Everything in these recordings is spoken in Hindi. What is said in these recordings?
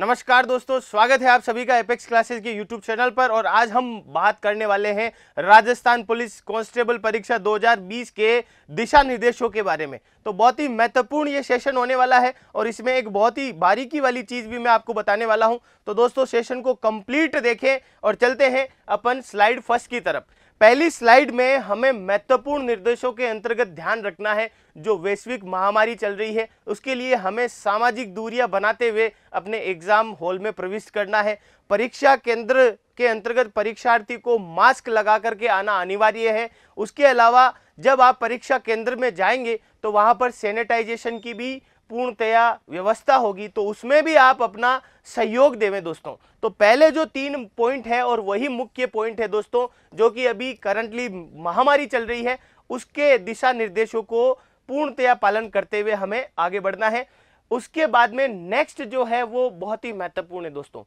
नमस्कार दोस्तों, स्वागत है आप सभी का एपेक्स क्लासेस के यूट्यूब चैनल पर। और आज हम बात करने वाले हैं राजस्थान पुलिस कांस्टेबल परीक्षा 2020 के दिशा निर्देशों के बारे में। तो बहुत ही महत्वपूर्ण ये सेशन होने वाला है और इसमें एक बहुत ही बारीकी वाली चीज भी मैं आपको बताने वाला हूं। तो दोस्तों सेशन को कंप्लीट देखें और चलते हैं अपन स्लाइड फर्स्ट की तरफ। पहली स्लाइड में हमें महत्वपूर्ण निर्देशों के अंतर्गत ध्यान रखना है। जो वैश्विक महामारी चल रही है उसके लिए हमें सामाजिक दूरियां बनाते हुए अपने एग्जाम हॉल में प्रवेश करना है। परीक्षा केंद्र के अंतर्गत परीक्षार्थी को मास्क लगा करके आना अनिवार्य है। उसके अलावा जब आप परीक्षा केंद्र में जाएंगे तो वहां पर सैनिटाइजेशन की भी पूर्णतया व्यवस्था होगी, तो उसमें भी आप अपना सहयोग देवें दोस्तों। तो पहले जो 3 पॉइंट है और वही मुख्य पॉइंट है दोस्तों, जो कि अभी करंटली महामारी चल रही है, उसके दिशा निर्देशों को पूर्णतया पालन करते हुए हमें आगे बढ़ना है। उसके बाद में नेक्स्ट जो है वो बहुत ही महत्वपूर्ण है दोस्तों।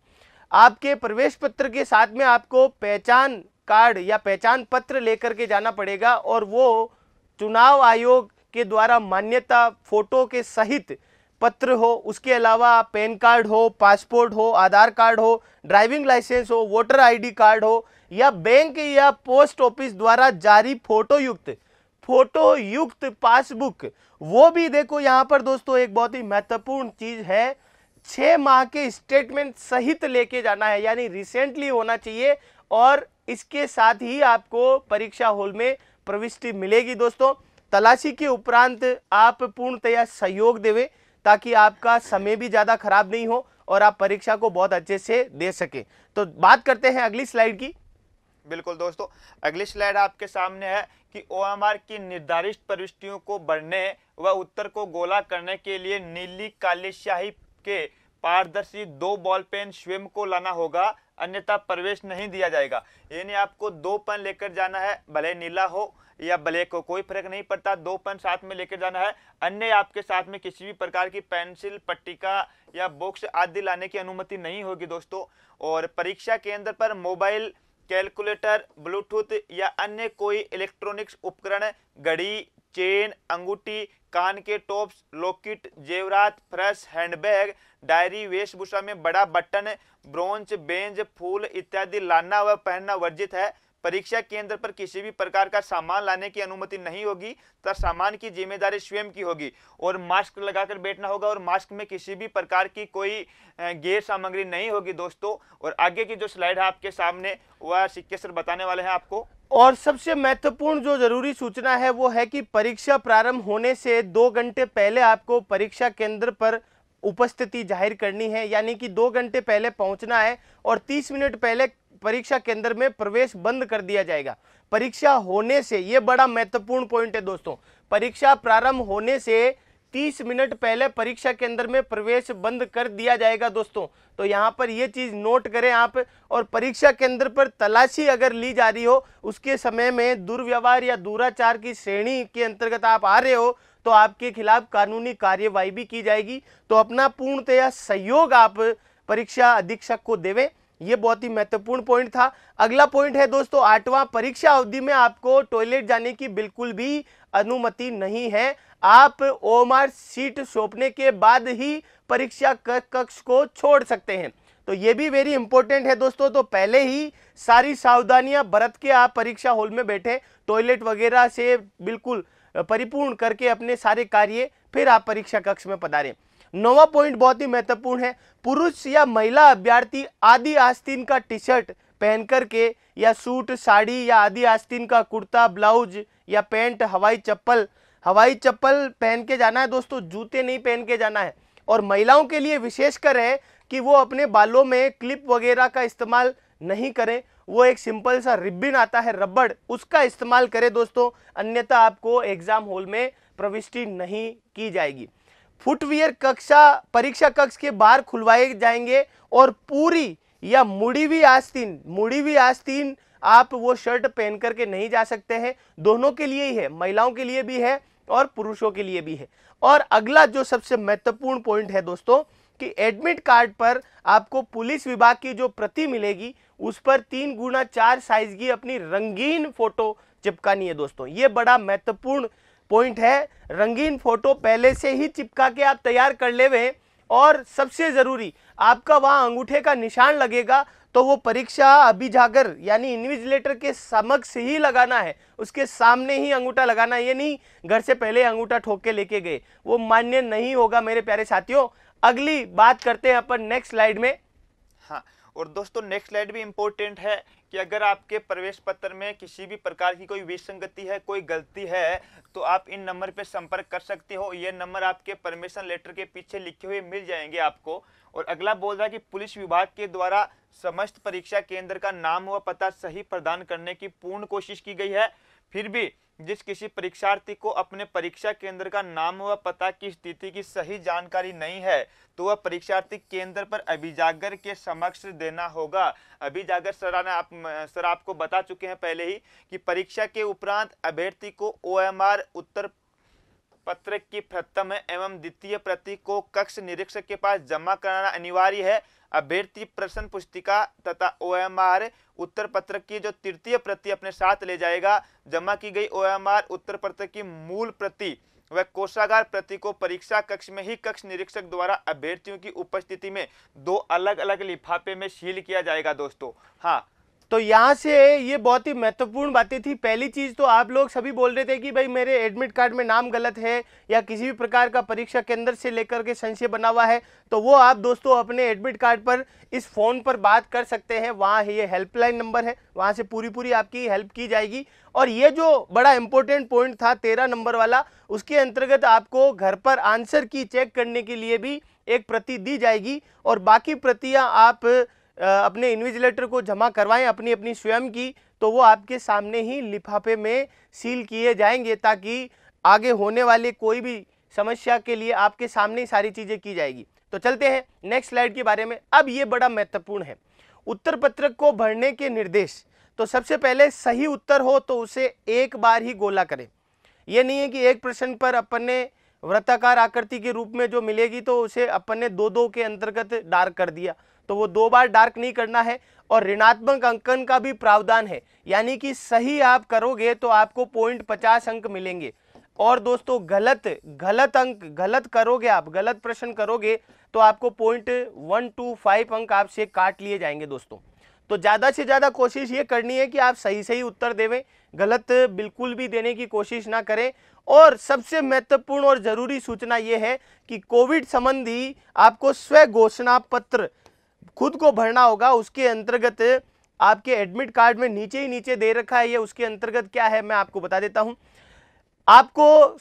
आपके प्रवेश पत्र के साथ में आपको पहचान कार्ड या पहचान पत्र लेकर के जाना पड़ेगा और वो चुनाव आयोग के द्वारा मान्यता फोटो के सहित पत्र हो। उसके अलावा पैन कार्ड हो, पासपोर्ट हो, आधार कार्ड हो, ड्राइविंग लाइसेंस हो, वोटर आईडी कार्ड हो या बैंक या पोस्ट ऑफिस द्वारा जारी फोटो युक्त पासबुक, वो भी देखो यहाँ पर दोस्तों एक बहुत ही महत्वपूर्ण चीज है। 6 माह के स्टेटमेंट सहित लेके जाना है, यानी रिसेंटली होना चाहिए और इसके साथ ही आपको परीक्षा हॉल में प्रविष्टि मिलेगी दोस्तों। तलाशी के उपरांत आप पूर्णतया सहयोग देवें ताकि आपका समय भी ज्यादा खराब नहीं हो और आप परीक्षा को बहुत अच्छे से दे सके। तो बात करते हैं अगली स्लाइड की। बिल्कुल दोस्तों, अगली स्लाइड आपके सामने है कि ओएमआर की निर्धारित प्रविष्टियों को भरने व उत्तर को गोला करने के लिए नीली काली स्याही के पारदर्शी 2 बॉल पेन स्वयं को लाना होगा, अन्यथा प्रवेश नहीं दिया जाएगा। यानी आपको 2 पेन लेकर जाना है, भले नीला हो या ब्लैक हो, कोई फर्क नहीं पड़ता। 2 पेन साथ में लेकर जाना है। अन्य आपके साथ में किसी भी प्रकार की पेंसिल, पट्टिका या बॉक्स आदि लाने की अनुमति नहीं होगी दोस्तों। और परीक्षा केंद्र पर मोबाइल, कैलकुलेटर, ब्लूटूथ या अन्य कोई इलेक्ट्रॉनिक्स उपकरण, घड़ी, चेन, अंगूठी, कान के टॉप्स, लॉकेट, जेवरात, पर्स, हैंडबैग, डायरी, वेशभूषा में बड़ा बटन, ब्रोंज, बेंज, फूल इत्यादि लाना व पहनना वर्जित है। परीक्षा केंद्र पर किसी भी प्रकार का सामान लाने की अनुमति नहीं होगी तथा सामान की जिम्मेदारी स्वयं की होगी। और मास्क लगाकर बैठना होगा और मास्क में किसी भी प्रकार की कोई गैर सामग्री नहीं होगी दोस्तों। और आगे की जो स्लाइड है आपके सामने वह सिक्के सर बताने वाले हैं आपको। और सबसे महत्वपूर्ण जो जरूरी सूचना है वो है कि परीक्षा प्रारंभ होने से 2 घंटे पहले आपको परीक्षा केंद्र पर उपस्थिति जाहिर करनी है, यानी कि 2 घंटे पहले पहुंचना है और 30 मिनट पहले परीक्षा केंद्र में प्रवेश बंद कर दिया जाएगा। परीक्षा होने से, ये बड़ा महत्वपूर्ण पॉइंट है दोस्तों, परीक्षा प्रारंभ होने से 30 मिनट पहले परीक्षा केंद्र में प्रवेश बंद कर दिया जाएगा दोस्तों। तो यहाँ पर ये चीज नोट करें आप। और परीक्षा केंद्र पर तलाशी अगर ली जा रही हो उसके समय में दुर्व्यवहार या दुराचार की श्रेणी के अंतर्गत आप आ रहे हो तो आपके खिलाफ कानूनी कार्यवाही भी की जाएगी। तो अपना पूर्णतया सहयोग आप परीक्षा अधीक्षक को देवें, ये बहुत ही महत्वपूर्ण पॉइंट था। अगला पॉइंट है दोस्तों 8वां, परीक्षा अवधि में आपको टॉयलेट जाने की बिल्कुल भी अनुमति नहीं है। आप ओएमआर सीट सौंपने के बाद ही परीक्षा कक्ष को छोड़ सकते हैं। तो ये भी वेरी इंपॉर्टेंट है दोस्तों। तो पहले ही सारी सावधानियां बरत के आप परीक्षा हॉल में बैठे, टॉयलेट वगैरह से बिल्कुल परिपूर्ण करके अपने सारे कार्य फिर आप परीक्षा कक्ष में पधारें। 9वां पॉइंट बहुत ही महत्वपूर्ण है, पुरुष या महिला अभ्यर्थी आदि आस्तीन का टी शर्ट पहन करके या सूट, साड़ी या आदि आस्तीन का कुर्ता, ब्लाउज या पैंट, हवाई चप्पल पहन के जाना है दोस्तों, जूते नहीं पहन के जाना है। और महिलाओं के लिए विशेषकर है कि वो अपने बालों में क्लिप वगैरह का इस्तेमाल नहीं करें, वो एक सिंपल सा रिबन आता है रबड़, उसका इस्तेमाल करें दोस्तों, अन्यथा आपको एग्जाम हॉल में प्रविष्टि नहीं की जाएगी। फुटवियर परीक्षा कक्ष के बाहर खुलवाए जाएंगे और पूरी या मुड़ी हुई आस्तीन आप वो शर्ट पहन करके नहीं जा सकते हैं। दोनों के लिए ही है, महिलाओं के लिए भी है और पुरुषों के लिए भी है। और अगला जो सबसे महत्वपूर्ण पॉइंट है दोस्तों कि एडमिट कार्ड पर आपको पुलिस विभाग की जो प्रति मिलेगी उस पर 3x4 साइज की अपनी रंगीन फोटो चिपकानी है दोस्तों। ये बड़ा महत्वपूर्ण पॉइंट है। रंगीन फोटो पहले से ही चिपका के आप तैयार कर लेवे। और सबसे जरूरी, आपका वहां अंगूठे का निशान लगेगा तो वो परीक्षा अभिजागर यानी इन्विजिलेटर के समक्ष ही लगाना है, उसके सामने ही अंगूठा लगाना है। ये नहीं घर से पहले अंगूठा ठोक के लेके गए, वो मान्य नहीं होगा मेरे प्यारे साथियों। अगली बात करते हैं अपन नेक्स्ट स्लाइड में। हाँ, और दोस्तों नेक्स्ट स्लाइड भी इम्पोर्टेंट है कि अगर आपके प्रवेश पत्र में किसी भी प्रकार की कोई विसंगति है, कोई गलती है, तो आप इन नंबर पे संपर्क कर सकते हो। ये नंबर आपके परमिशन लेटर के पीछे लिखे हुए मिल जाएंगे आपको। और अगला बोल रहा है कि पुलिस विभाग के द्वारा समस्त परीक्षा केंद्र का नाम व पता सही प्रदान करने की पूर्ण कोशिश की गई है। फिर भी जिस किसी परीक्षार्थी को अपने परीक्षा केंद्र का नाम व पता की स्थिति की सही जानकारी नहीं है तो वह परीक्षार्थी केंद्र पर अभिजागर के समक्ष देना होगा। अभिजागर सर आपको बता चुके हैं पहले ही कि परीक्षा के उपरांत अभ्यर्थी को OMR उत्तर पत्रक की प्रथम एवं द्वितीय प्रति को कक्ष निरीक्षक के पास जमा कराना अनिवार्य है। अभ्यर्थी प्रश्न पुस्तिका तथा OMR उत्तर पत्रक की जो तृतीय प्रति अपने साथ ले जाएगा। जमा की गई OMR उत्तर पत्रक की मूल प्रति व कोषागार प्रति को परीक्षा कक्ष में ही कक्ष निरीक्षक द्वारा अभ्यर्थियों की उपस्थिति में 2 अलग अलग लिफाफे में सील किया जाएगा दोस्तों। हाँ, तो यहाँ से ये बहुत ही महत्वपूर्ण बातें थी। पहली चीज तो आप लोग सभी बोल रहे थे कि भाई मेरे एडमिट कार्ड में नाम गलत है या किसी भी प्रकार का परीक्षा केंद्र से लेकर के संशय बना हुआ है, तो वो आप दोस्तों अपने एडमिट कार्ड पर इस फोन पर बात कर सकते हैं। वहाँ ये हेल्पलाइन नंबर है, वहाँ से पूरी आपकी हेल्प की जाएगी। और ये जो बड़ा इंपॉर्टेंट पॉइंट था 13 नंबर वाला, उसके अंतर्गत आपको घर पर आंसर की चेक करने के लिए भी एक प्रति दी जाएगी और बाकी प्रतियां आप अपने इन्विजिलेटर को जमा करवाएं अपनी अपनी स्वयं की, तो वो आपके सामने ही लिफाफे में सील किए जाएंगे ताकि आगे होने वाले कोई भी समस्या के लिए आपके सामने ही सारी चीजें की जाएगी। तो चलते हैं नेक्स्ट स्लाइड के बारे में। अब ये बड़ा महत्वपूर्ण है, उत्तर पत्रक को भरने के निर्देश। तो सबसे पहले सही उत्तर हो तो उसे एक बार ही गोला करें। ये नहीं है कि एक प्रश्न पर अपन ने वृत्ताकार आकृति के रूप में जो मिलेगी तो उसे अपन ने 2-2 के अंतर्गत डार्क कर दिया, तो वो 2 बार डार्क नहीं करना है। और ऋणात्मक अंकन का भी प्रावधान है, यानी कि सही आप करोगे तो आपको 0.50 अंक मिलेंगे। और दोस्तों गलत करोगे, आप गलत प्रश्न करोगे तो आपको 0.125 अंक आपसे काट लिए जाएंगे दोस्तों। तो ज्यादा से ज्यादा कोशिश ये करनी है कि आप सही उत्तर देवें, गलत बिल्कुल भी देने की कोशिश ना करें। और सबसे महत्वपूर्ण और जरूरी सूचना यह है कि कोविड संबंधी आपको स्व घोषणा पत्र खुद को भरना होगा। उसके अंतर्गत आपके एडमिट कार्ड में नीचे दे रखा है, ये उसके अंतर्गत क्या है मैं आपको बता देता हूं। आपको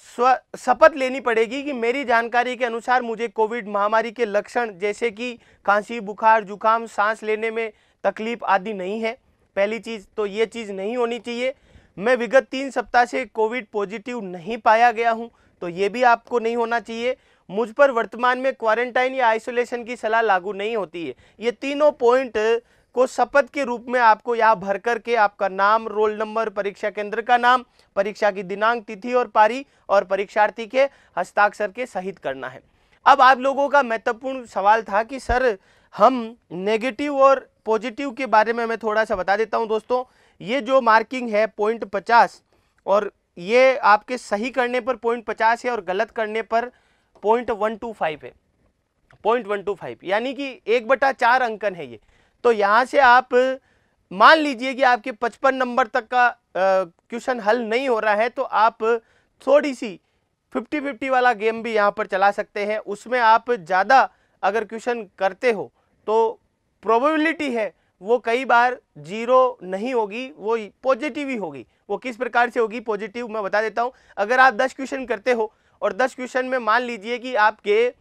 शपथ लेनी पड़ेगी कि मेरी जानकारी के अनुसार मुझे कोविड महामारी के लक्षण जैसे कि खांसी, बुखार, जुकाम, सांस लेने में तकलीफ आदि नहीं है। पहली चीज तो ये चीज नहीं होनी चाहिए। मैं विगत 3 सप्ताह से कोविड पॉजिटिव नहीं पाया गया हूं, तो ये भी आपको नहीं होना चाहिए। मुझ पर वर्तमान में क्वारंटाइन या आइसोलेशन की सलाह लागू नहीं होती है। ये तीनों पॉइंट को शपथ के रूप में आपको यहाँ भर करके आपका नाम, रोल नंबर, परीक्षा केंद्र का नाम, परीक्षा की दिनांक, तिथि और पारी और परीक्षार्थी के हस्ताक्षर के सहित करना है। अब आप लोगों का महत्वपूर्ण सवाल था कि सर हम नेगेटिव और पॉजिटिव के बारे में मैं थोड़ा सा बता देता हूं दोस्तों। ये जो मार्किंग है 0.50 और ये आपके सही करने पर 0.50 है और गलत करने पर 0.125 है। 0.125 यानी कि 1/4 अंकन है ये। तो यहाँ से आप मान लीजिए कि आपके 55 नंबर तक का क्वेश्चन हल नहीं हो रहा है तो आप थोड़ी सी 50-50 वाला गेम भी यहाँ पर चला सकते हैं। उसमें आप ज़्यादा अगर क्वेश्चन करते हो तो प्रोबेबिलिटी है वो कई बार 0 नहीं होगी, वो पॉजिटिव ही होगी। वो किस प्रकार से होगी पॉजिटिव मैं बता देता हूँ। अगर आप 10 क्वेश्चन करते हो और 10 क्वेश्चन में मान लीजिए कि आपके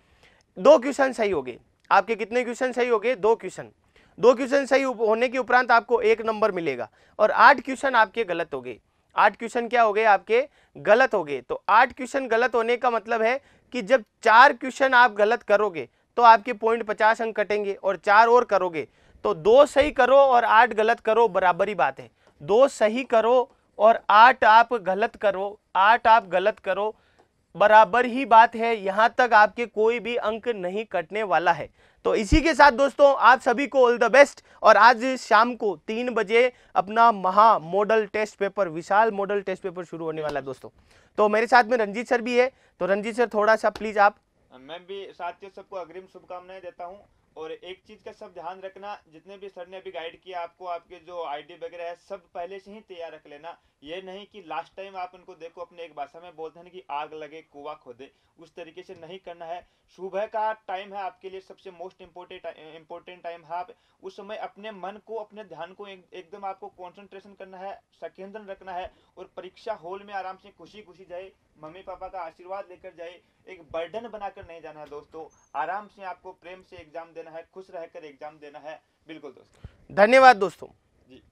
2 क्वेश्चन सही हो गए, आपके कितने क्वेश्चन सही हो गए? 2 क्वेश्चन। 2 क्वेश्चन सही होने के उपरांत आपको 1 नंबर मिलेगा और 8 क्वेश्चन आपके गलत हो गए। 8 क्वेश्चन क्या हो गए? आपके गलत हो गए। तो 8 क्वेश्चन गलत होने का मतलब है कि जब 4 क्वेश्चन आप गलत करोगे तो आपके 0.50 अंक कटेंगे और 4 और करोगे तो 2 सही करो और 8 गलत करो, बराबरी बात है। 2 सही करो और 8 आप गलत करो, 8 आप गलत करो, बराबर ही बात है। यहां तक आपके कोई भी अंक नहीं कटने वाला है। तो इसी के साथ दोस्तों आप सभी को ऑल द बेस्ट। और आज शाम को 3 बजे अपना महा मॉडल टेस्ट पेपर, विशाल मॉडल टेस्ट पेपर शुरू होने वाला है दोस्तों। तो मेरे साथ में रंजीत सर भी है, तो रंजीत सर थोड़ा सा प्लीज आप। मैं भी साथियों सबको अग्रिम शुभकामनाएं देता हूं और एक चीज का सब ध्यान रखना, जितने भी सर ने अभी गाइड किया आपको, आपके जो आईडी वगैरह है सब पहले से ही तैयार रख लेना। ये नहीं कि लास्ट टाइम आप उनको देखो अपने एक भाषा में बोलते हैं कि आग लगे कुआं खोदे, उस तरीके से नहीं करना है। सुबह का टाइम है आपके लिए सबसे मोस्ट इम्पोर्टेंट टाइम है। आप उस समय अपने मन को, अपने ध्यान को एकदम आपको कंसंट्रेशन करना है, संकेंद्रण रखना है और परीक्षा हॉल में आराम से खुशी खुशी जाए, मम्मी पापा का आशीर्वाद लेकर जाए। एक बर्डन बनाकर नहीं जाना है दोस्तों, आराम से आपको प्रेम से एग्जाम देना है, खुश रहकर एग्जाम देना है। बिल्कुल दोस्तों, धन्यवाद दोस्तों।